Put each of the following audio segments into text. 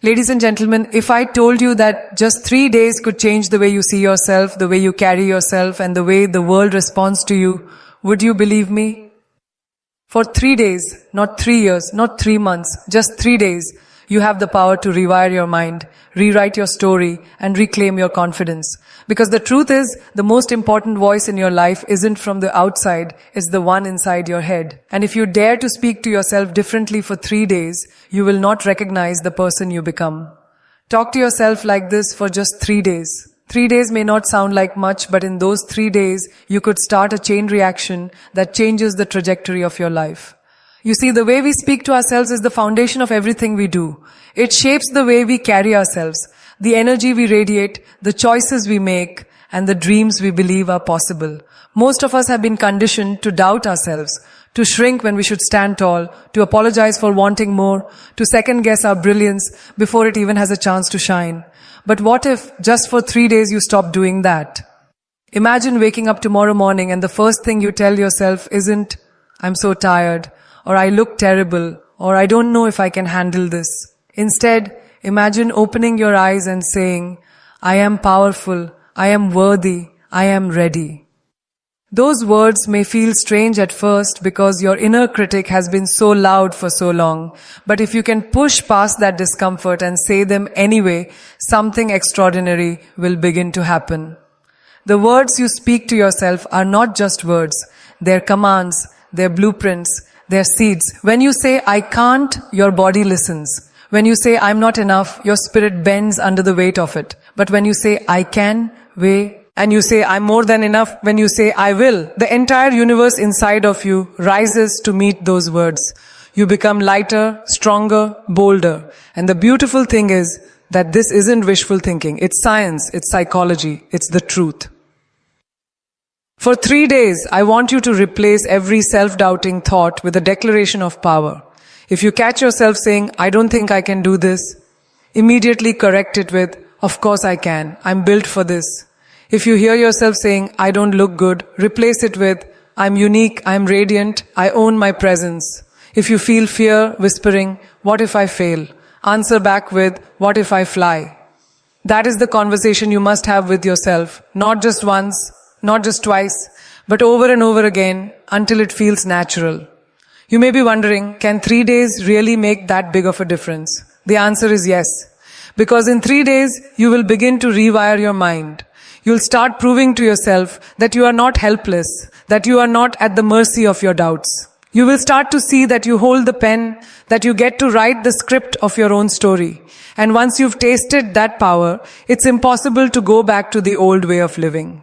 Ladies and gentlemen, if I told you that just 3 days could change the way you see yourself, the way you carry yourself, and the way the world responds to you, would you believe me? For 3 days, not 3 years, not 3 months, just 3 days, you have the power to rewire your mind, rewrite your story, and reclaim your confidence. Because the truth is, the most important voice in your life isn't from the outside, it's the one inside your head. And if you dare to speak to yourself differently for 3 days, you will not recognize the person you become. Talk to yourself like this for just 3 days. 3 days may not sound like much, but in those 3 days, you could start a chain reaction that changes the trajectory of your life. You see, the way we speak to ourselves is the foundation of everything we do. It shapes the way we carry ourselves, the energy we radiate, the choices we make, and the dreams we believe are possible. Most of us have been conditioned to doubt ourselves, to shrink when we should stand tall, to apologize for wanting more, to second guess our brilliance before it even has a chance to shine. But what if just for 3 days you stop doing that? Imagine waking up tomorrow morning and the first thing you tell yourself isn't, "I'm so tired," or "I look terrible," or "I don't know if I can handle this." Instead, imagine opening your eyes and saying, "I am powerful, I am worthy, I am ready." Those words may feel strange at first because your inner critic has been so loud for so long. But if you can push past that discomfort and say them anyway, something extraordinary will begin to happen. The words you speak to yourself are not just words. They're commands, they're blueprints, they're seeds. When you say, "I can't," your body listens. When you say, "I'm not enough," your spirit bends under the weight of it. But when you say, "I can," and you say, "I'm more than enough," when you say, "I will," the entire universe inside of you rises to meet those words. You become lighter, stronger, bolder. And the beautiful thing is that this isn't wishful thinking. It's science, it's psychology, it's the truth. For 3 days, I want you to replace every self-doubting thought with a declaration of power. If you catch yourself saying, "I don't think I can do this," immediately correct it with, "Of course I can. I'm built for this." If you hear yourself saying, "I don't look good," replace it with, "I'm unique, I'm radiant, I own my presence." If you feel fear whispering, "What if I fail?" answer back with, "What if I fly?" That is the conversation you must have with yourself, not just once, not just twice, but over and over again until it feels natural. You may be wondering, can 3 days really make that big of a difference? The answer is yes. Because in 3 days, you will begin to rewire your mind. You'll start proving to yourself that you are not helpless, that you are not at the mercy of your doubts. You will start to see that you hold the pen, that you get to write the script of your own story. And once you've tasted that power, it's impossible to go back to the old way of living.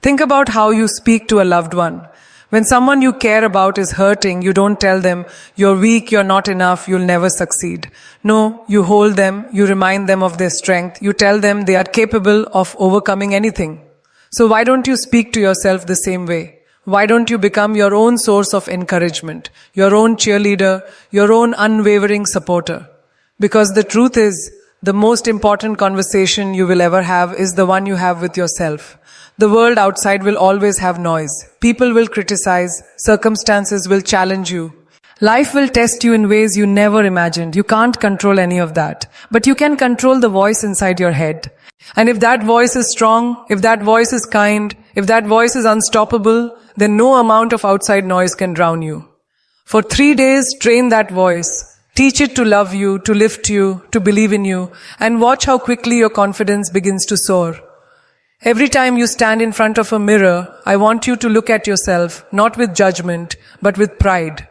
Think about how you speak to a loved one. When someone you care about is hurting, you don't tell them, "You're weak, you're not enough, you'll never succeed." No, you hold them, you remind them of their strength, you tell them they are capable of overcoming anything. So why don't you speak to yourself the same way? Why don't you become your own source of encouragement, your own cheerleader, your own unwavering supporter? Because the truth is, the most important conversation you will ever have is the one you have with yourself. The world outside will always have noise. People will criticize. Circumstances will challenge you. Life will test you in ways you never imagined. You can't control any of that. But you can control the voice inside your head. And if that voice is strong, if that voice is kind, if that voice is unstoppable, then no amount of outside noise can drown you. For 3 days, train that voice. Teach it to love you, to lift you, to believe in you, and watch how quickly your confidence begins to soar. Every time you stand in front of a mirror, I want you to look at yourself, not with judgment, but with pride.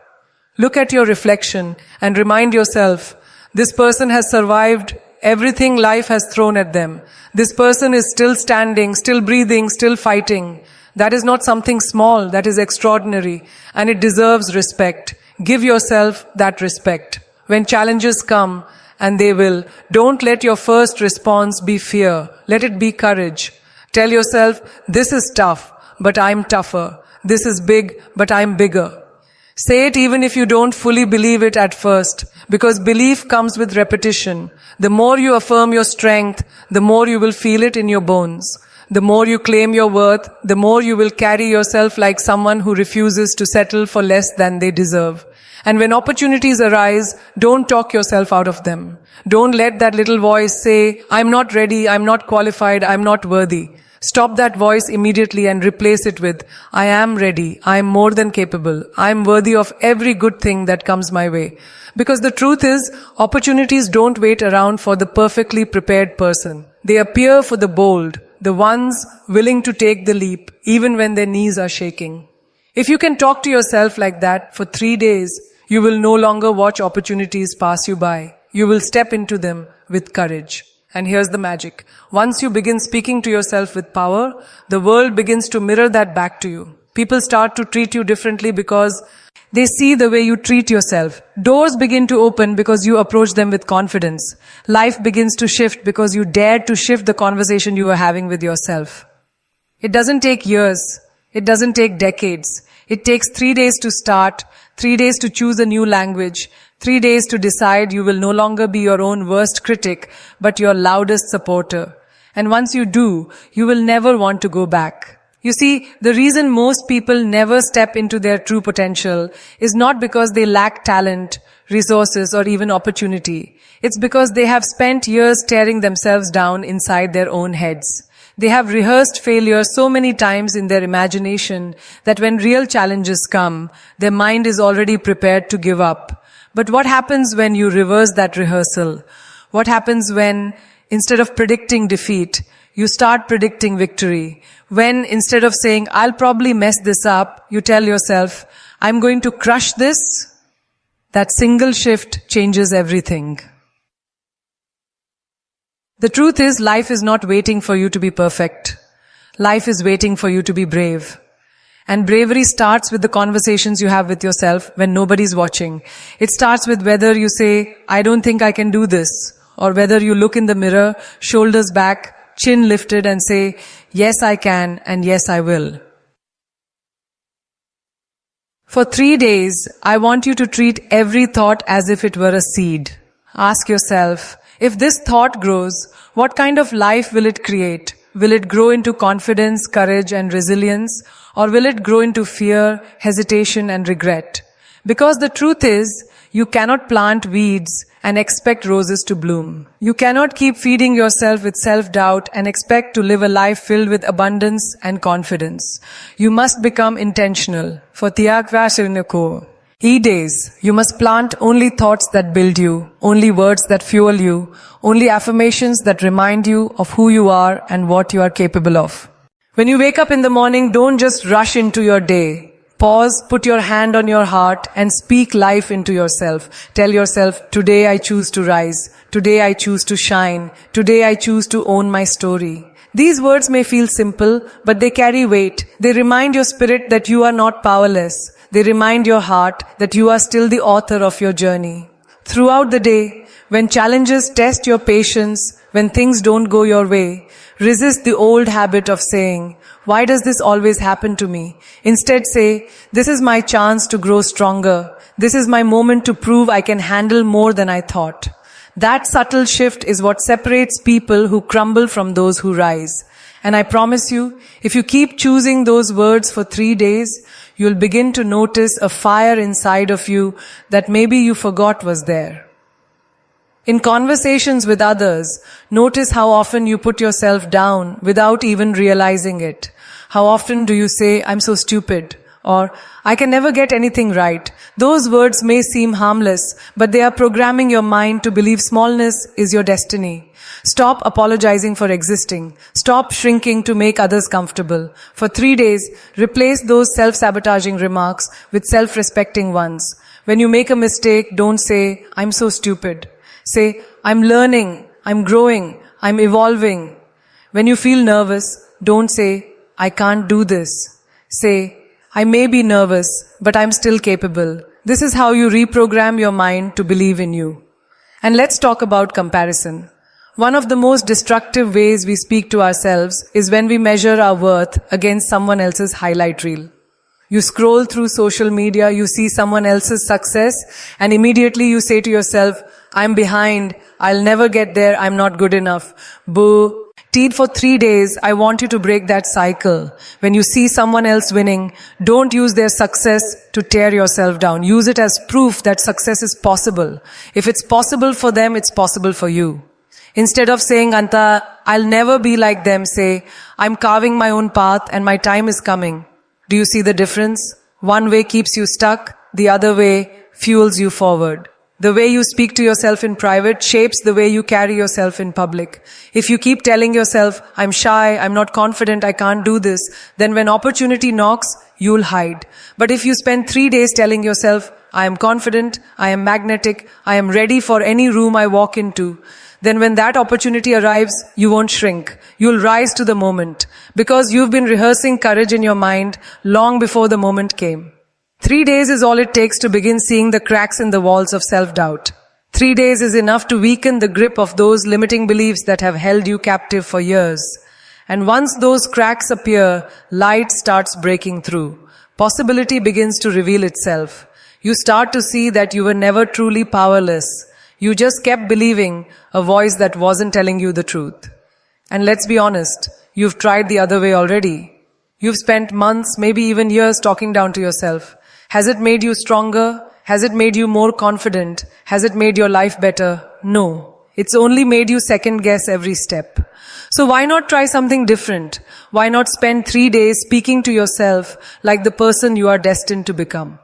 Look at your reflection and remind yourself, this person has survived everything life has thrown at them. This person is still standing, still breathing, still fighting. That is not something small, that is extraordinary, and it deserves respect. Give yourself that respect. When challenges come, and they will, don't let your first response be fear. Let it be courage. Tell yourself, this is tough, but I'm tougher. This is big, but I'm bigger. Say it even if you don't fully believe it at first, because belief comes with repetition. The more you affirm your strength, the more you will feel it in your bones. The more you claim your worth, the more you will carry yourself like someone who refuses to settle for less than they deserve. And when opportunities arise, don't talk yourself out of them. Don't let that little voice say, I'm not ready, I'm not qualified, I'm not worthy. Stop that voice immediately and replace it with, I am ready, I am more than capable, I am worthy of every good thing that comes my way. Because the truth is, opportunities don't wait around for the perfectly prepared person. They appear for the bold, the ones willing to take the leap, even when their knees are shaking. If you can talk to yourself like that for 3 days, you will no longer watch opportunities pass you by. You will step into them with courage. And here's the magic. Once you begin speaking to yourself with power, the world begins to mirror that back to you. People start to treat you differently because they see the way you treat yourself. Doors begin to open because you approach them with confidence. Life begins to shift because you dared to shift the conversation you are having with yourself. It doesn't take years. It doesn't take decades. It takes 3 days to start, 3 days to choose a new language, 3 days to decide you will no longer be your own worst critic, but your loudest supporter. And once you do, you will never want to go back. You see, the reason most people never step into their true potential is not because they lack talent, resources, or even opportunity. It's because they have spent years tearing themselves down inside their own heads. They have rehearsed failure so many times in their imagination that when real challenges come, their mind is already prepared to give up. But what happens when you reverse that rehearsal? What happens when, instead of predicting defeat, you start predicting victory? When, instead of saying, I'll probably mess this up, you tell yourself, I'm going to crush this? That single shift changes everything. The truth is, life is not waiting for you to be perfect. Life is waiting for you to be brave. And bravery starts with the conversations you have with yourself when nobody's watching. It starts with whether you say, I don't think I can do this, or whether you look in the mirror, shoulders back, chin lifted, and say, yes, I can, and yes, I will. For 3 days, I want you to treat every thought as if it were a seed. Ask yourself, if this thought grows, what kind of life will it create? Will it grow into confidence, courage, and resilience? Or will it grow into fear, hesitation, and regret? Because the truth is, you cannot plant weeds and expect roses to bloom. You cannot keep feeding yourself with self-doubt and expect to live a life filled with abundance and confidence. You must become intentional. For Tiagvasirnako, E-days, you must plant only thoughts that build you, only words that fuel you, only affirmations that remind you of who you are and what you are capable of. When you wake up in the morning, don't just rush into your day. Pause, put your hand on your heart, and speak life into yourself. Tell yourself, today I choose to rise. Today I choose to shine. Today I choose to own my story. These words may feel simple, but they carry weight. They remind your spirit that you are not powerless. They remind your heart that you are still the author of your journey. Throughout the day, when challenges test your patience, when things don't go your way, resist the old habit of saying, why does this always happen to me? Instead say, this is my chance to grow stronger. This is my moment to prove I can handle more than I thought. That subtle shift is what separates people who crumble from those who rise. And I promise you, if you keep choosing those words for 3 days, you'll begin to notice a fire inside of you that maybe you forgot was there. In conversations with others, notice how often you put yourself down without even realizing it. How often do you say, I'm so stupid, or I can never get anything right? Those words may seem harmless, but they are programming your mind to believe smallness is your destiny. Stop apologizing for existing. Stop shrinking to make others comfortable. For 3 days, replace those self-sabotaging remarks with self-respecting ones. When you make a mistake, don't say, I'm so stupid. Say, I'm learning, I'm growing, I'm evolving. When you feel nervous, don't say, I can't do this. Say, I may be nervous, but I'm still capable. This is how you reprogram your mind to believe in you. And let's talk about comparison. One of the most destructive ways we speak to ourselves is when we measure our worth against someone else's highlight reel. You scroll through social media, you see someone else's success, and immediately you say to yourself, I'm behind, I'll never get there, I'm not good enough. Boo. For 3 days, I want you to break that cycle. When you see someone else winning, don't use their success to tear yourself down. Use it as proof that success is possible. If it's possible for them, it's possible for you. Instead of saying, Anta, I'll never be like them, say, I'm carving my own path and my time is coming. Do you see the difference? One way keeps you stuck, the other way fuels you forward. The way you speak to yourself in private shapes the way you carry yourself in public. If you keep telling yourself, I'm shy, I'm not confident, I can't do this, then when opportunity knocks, you'll hide. But if you spend 3 days telling yourself, I am confident, I am magnetic, I am ready for any room I walk into, then when that opportunity arrives, you won't shrink. You'll rise to the moment because you've been rehearsing courage in your mind long before the moment came. 3 days is all it takes to begin seeing the cracks in the walls of self-doubt. 3 days is enough to weaken the grip of those limiting beliefs that have held you captive for years. And once those cracks appear, light starts breaking through. Possibility begins to reveal itself. You start to see that you were never truly powerless. You just kept believing a voice that wasn't telling you the truth. And let's be honest, you've tried the other way already. You've spent months, maybe even years talking down to yourself. Has it made you stronger? Has it made you more confident? Has it made your life better? No. It's only made you second guess every step. So why not try something different? Why not spend 3 days speaking to yourself like the person you are destined to become?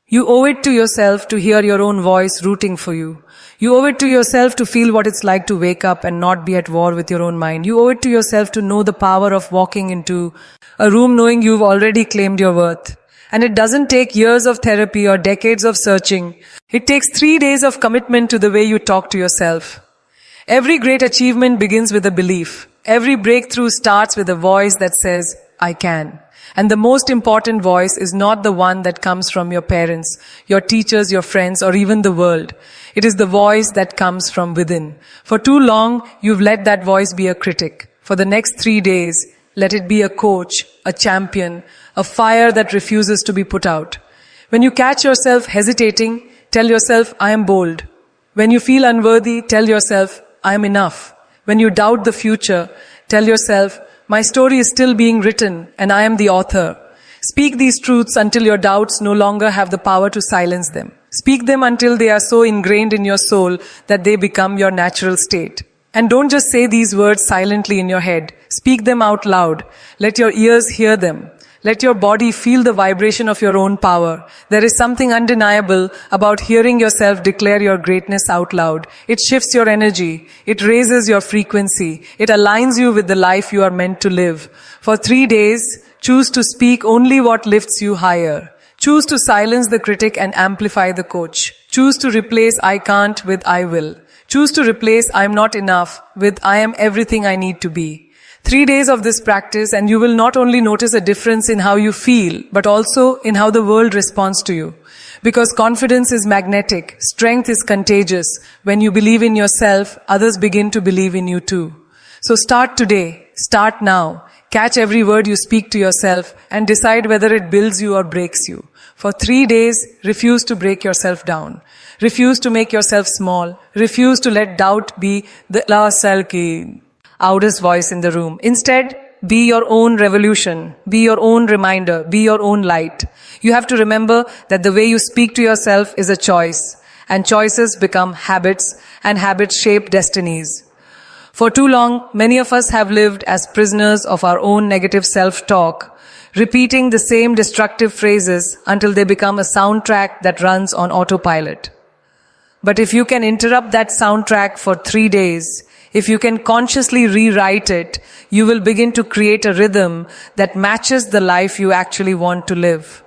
You owe it to yourself to hear your own voice rooting for you. You owe it to yourself to feel what it's like to wake up and not be at war with your own mind. You owe it to yourself to know the power of walking into a room knowing you've already claimed your worth. And it doesn't take years of therapy or decades of searching. It takes 3 days of commitment to the way you talk to yourself. Every great achievement begins with a belief. Every breakthrough starts with a voice that says, I can. And the most important voice is not the one that comes from your parents, your teachers, your friends, or even the world. It is the voice that comes from within. For too long, you've let that voice be a critic. For the next 3 days, let it be a coach, a champion, a fire that refuses to be put out. When you catch yourself hesitating, tell yourself, I am bold. When you feel unworthy, tell yourself, I am enough. When you doubt the future, tell yourself, my story is still being written and I am the author. Speak these truths until your doubts no longer have the power to silence them. Speak them until they are so ingrained in your soul that they become your natural state. And don't just say these words silently in your head. Speak them out loud. Let your ears hear them. Let your body feel the vibration of your own power. There is something undeniable about hearing yourself declare your greatness out loud. It shifts your energy. It raises your frequency. It aligns you with the life you are meant to live. For 3 days, choose to speak only what lifts you higher. Choose to silence the critic and amplify the coach. Choose to replace I can't with I will. Choose to replace I'm not enough with I am everything I need to be. 3 days of this practice and you will not only notice a difference in how you feel, but also in how the world responds to you. Because confidence is magnetic, strength is contagious. When you believe in yourself, others begin to believe in you too. So start today, start now. Catch every word you speak to yourself and decide whether it builds you or breaks you. For 3 days, refuse to break yourself down. Refuse to make yourself small. Refuse to let doubt be the loudest voice in the room. Instead, be your own revolution. Be your own reminder. Be your own light. You have to remember that the way you speak to yourself is a choice. And choices become habits, and habits shape destinies. For too long, many of us have lived as prisoners of our own negative self-talk, repeating the same destructive phrases until they become a soundtrack that runs on autopilot. But if you can interrupt that soundtrack for 3 days, if you can consciously rewrite it, you will begin to create a rhythm that matches the life you actually want to live.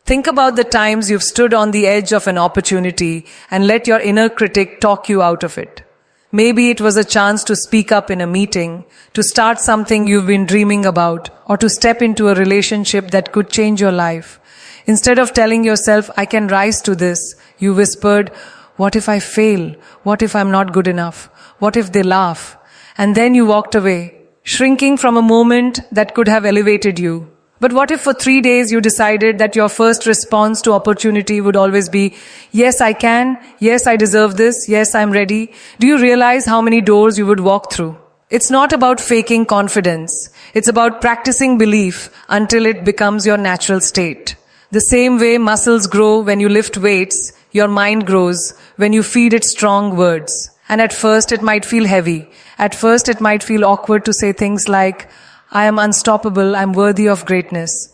Think about the times you've stood on the edge of an opportunity and let your inner critic talk you out of it. Maybe it was a chance to speak up in a meeting, to start something you've been dreaming about, or to step into a relationship that could change your life. Instead of telling yourself, I can rise to this, you whispered, what if I fail? What if I'm not good enough? What if they laugh? And then you walked away, shrinking from a moment that could have elevated you. But what if for 3 days you decided that your first response to opportunity would always be, yes, I can, yes, I deserve this, yes, I'm ready? Do you realize how many doors you would walk through? It's not about faking confidence. It's about practicing belief until it becomes your natural state. The same way muscles grow when you lift weights, your mind grows when you feed it strong words. And at first it might feel heavy. At first it might feel awkward to say things like, I am unstoppable, I'm worthy of greatness.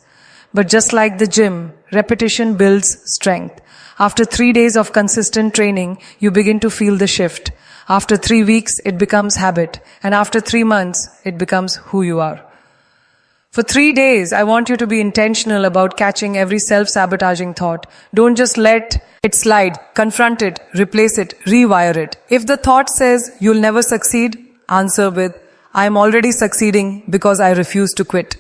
But just like the gym, repetition builds strength. After 3 days of consistent training, you begin to feel the shift. After 3 weeks, it becomes habit. And after 3 months, it becomes who you are. For 3 days, I want you to be intentional about catching every self-sabotaging thought. Don't just let it slide. Confront it, replace it, rewire it. If the thought says you'll never succeed, answer with, I am already succeeding because I refuse to quit.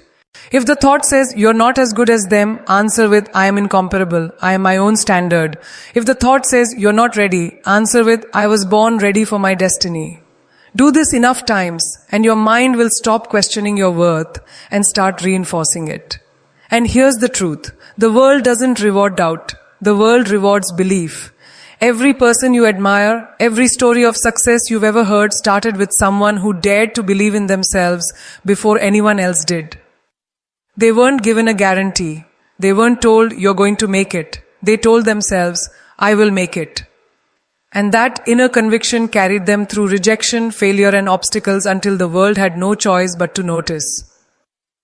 If the thought says you're not as good as them, answer with, I am incomparable. I am my own standard. If the thought says you're not ready, answer with, I was born ready for my destiny. Do this enough times and your mind will stop questioning your worth and start reinforcing it. And here's the truth. The world doesn't reward doubt. The world rewards belief. Every person you admire, every story of success you've ever heard started with someone who dared to believe in themselves before anyone else did. They weren't given a guarantee. They weren't told you're going to make it. They told themselves, I will make it. And that inner conviction carried them through rejection, failure and obstacles until the world had no choice but to notice.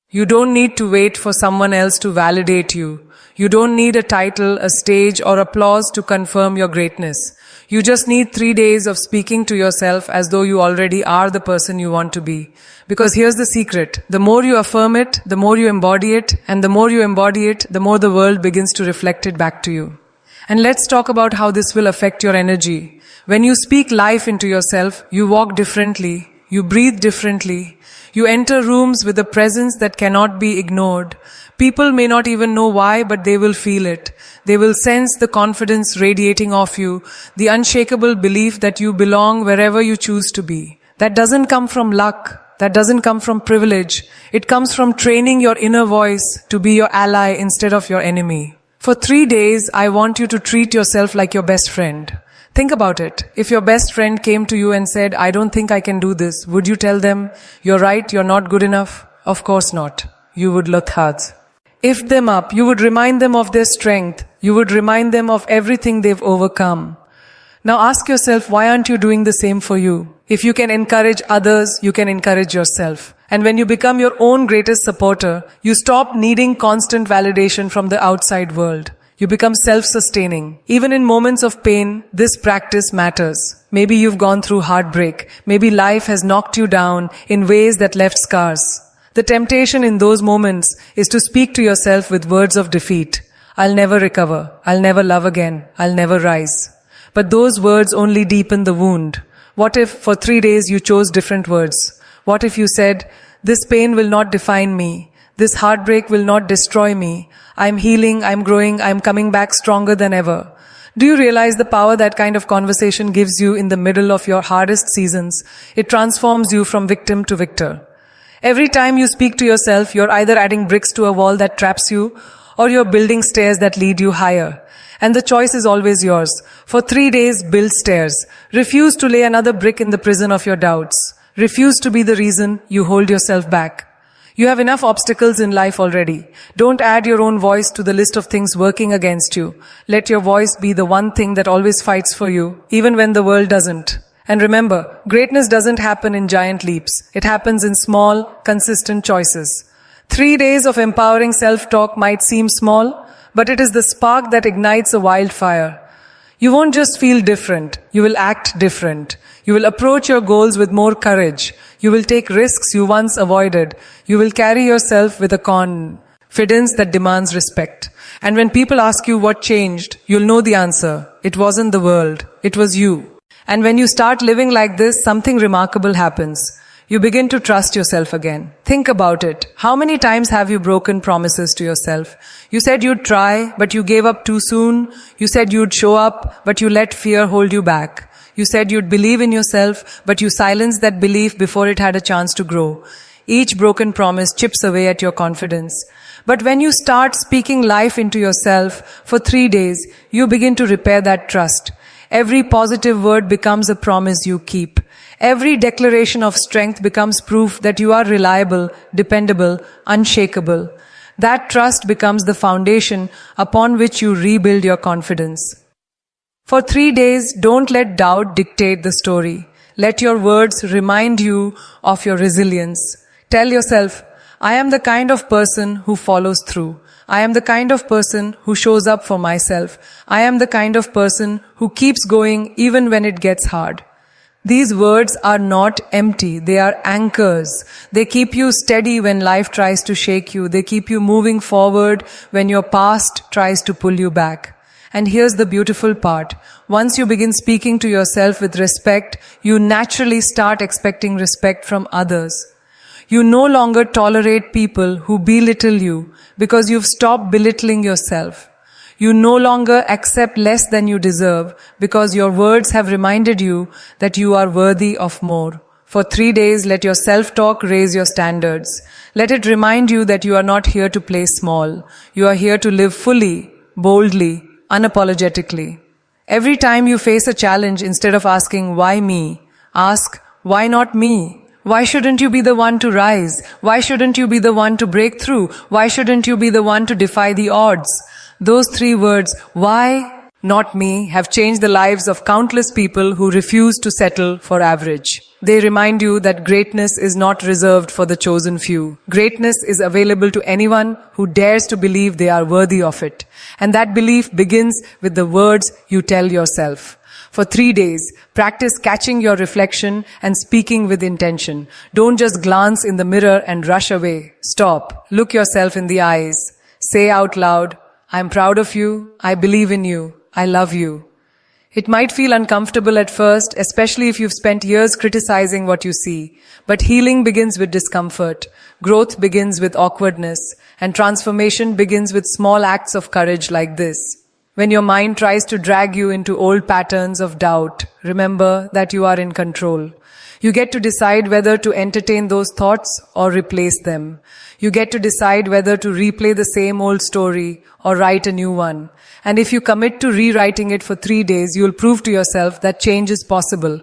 You don't need to wait for someone else to validate you. You don't need a title, a stage or applause to confirm your greatness. You just need 3 days of speaking to yourself as though you already are the person you want to be. Because here's the secret. The more you affirm it, the more you embody it, and the more you embody it, the more the world begins to reflect it back to you. And let's talk about how this will affect your energy. When you speak life into yourself, you walk differently, you breathe differently, you enter rooms with a presence that cannot be ignored. People may not even know why, but they will feel it. They will sense the confidence radiating off you, the unshakable belief that you belong wherever you choose to be. That doesn't come from luck. That doesn't come from privilege. It comes from training your inner voice to be your ally instead of your enemy. For 3 days, I want you to treat yourself like your best friend. Think about it. If your best friend came to you and said, I don't think I can do this, would you tell them, you're right, you're not good enough? Of course not. You would lift hearts. Lift them up. You would remind them of their strength. You would remind them of everything they've overcome. Now ask yourself, why aren't you doing the same for you? If you can encourage others, you can encourage yourself. And when you become your own greatest supporter, you stop needing constant validation from the outside world. You become self-sustaining. Even in moments of pain, this practice matters. Maybe you've gone through heartbreak. Maybe life has knocked you down in ways that left scars. The temptation in those moments is to speak to yourself with words of defeat. I'll never recover. I'll never love again. I'll never rise. But those words only deepen the wound. What if for 3 days you chose different words? What if you said, this pain will not define me. This heartbreak will not destroy me. I'm healing, I'm growing, I'm coming back stronger than ever. Do you realize the power that kind of conversation gives you in the middle of your hardest seasons? It transforms you from victim to victor. Every time you speak to yourself, you're either adding bricks to a wall that traps you, or you're building stairs that lead you higher. And the choice is always yours. For 3 days, build stairs. Refuse to lay another brick in the prison of your doubts. Refuse to be the reason you hold yourself back. You have enough obstacles in life already. Don't add your own voice to the list of things working against you. Let your voice be the one thing that always fights for you, even when the world doesn't. And remember, greatness doesn't happen in giant leaps. It happens in small, consistent choices. 3 days of empowering self-talk might seem small, but it is the spark that ignites a wildfire. You won't just feel different, you will act different. You will approach your goals with more courage. You will take risks you once avoided. You will carry yourself with a confidence that demands respect. And when people ask you what changed, you'll know the answer. It wasn't the world, it was you. And when you start living like this, something remarkable happens. You begin to trust yourself again. Think about it. How many times have you broken promises to yourself? You said you'd try, but you gave up too soon. You said you'd show up, but you let fear hold you back. You said you'd believe in yourself, but you silenced that belief before it had a chance to grow. Each broken promise chips away at your confidence. But when you start speaking life into yourself for 3 days, you begin to repair that trust. Every positive word becomes a promise you keep. Every declaration of strength becomes proof that you are reliable, dependable, unshakable. That trust becomes the foundation upon which you rebuild your confidence. For 3 days, don't let doubt dictate the story. Let your words remind you of your resilience. Tell yourself, I am the kind of person who follows through. I am the kind of person who shows up for myself. I am the kind of person who keeps going even when it gets hard. These words are not empty. They are anchors. They keep you steady when life tries to shake you. They keep you moving forward when your past tries to pull you back. And here's the beautiful part. Once you begin speaking to yourself with respect, you naturally start expecting respect from others. You no longer tolerate people who belittle you because you've stopped belittling yourself. You no longer accept less than you deserve because your words have reminded you that you are worthy of more. For 3 days, let your self-talk raise your standards. Let it remind you that you are not here to play small. You are here to live fully, boldly, unapologetically. Every time you face a challenge, instead of asking, why me? Ask, why not me? Why shouldn't you be the one to rise? Why shouldn't you be the one to break through? Why shouldn't you be the one to defy the odds? Those 3 words, why not me, have changed the lives of countless people who refuse to settle for average. They remind you that greatness is not reserved for the chosen few. Greatness is available to anyone who dares to believe they are worthy of it. And that belief begins with the words you tell yourself. For 3 days, practice catching your reflection and speaking with intention. Don't just glance in the mirror and rush away. Stop. Look yourself in the eyes. Say out loud, I'm proud of you. I believe in you. I love you. It might feel uncomfortable at first, especially if you've spent years criticizing what you see. But healing begins with discomfort. Growth begins with awkwardness. And transformation begins with small acts of courage like this. When your mind tries to drag you into old patterns of doubt, remember that you are in control. You get to decide whether to entertain those thoughts or replace them. You get to decide whether to replay the same old story or write a new one. And if you commit to rewriting it for 3 days, you'll prove to yourself that change is possible.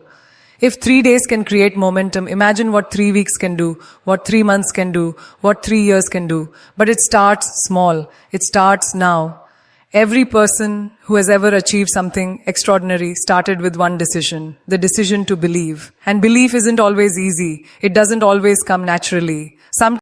If 3 days can create momentum, imagine what 3 weeks can do, what 3 months can do, what 3 years can do. But it starts small. It starts now. Every person who has ever achieved something extraordinary started with one decision, the decision to believe. And belief isn't always easy. It doesn't always come naturally. Sometimes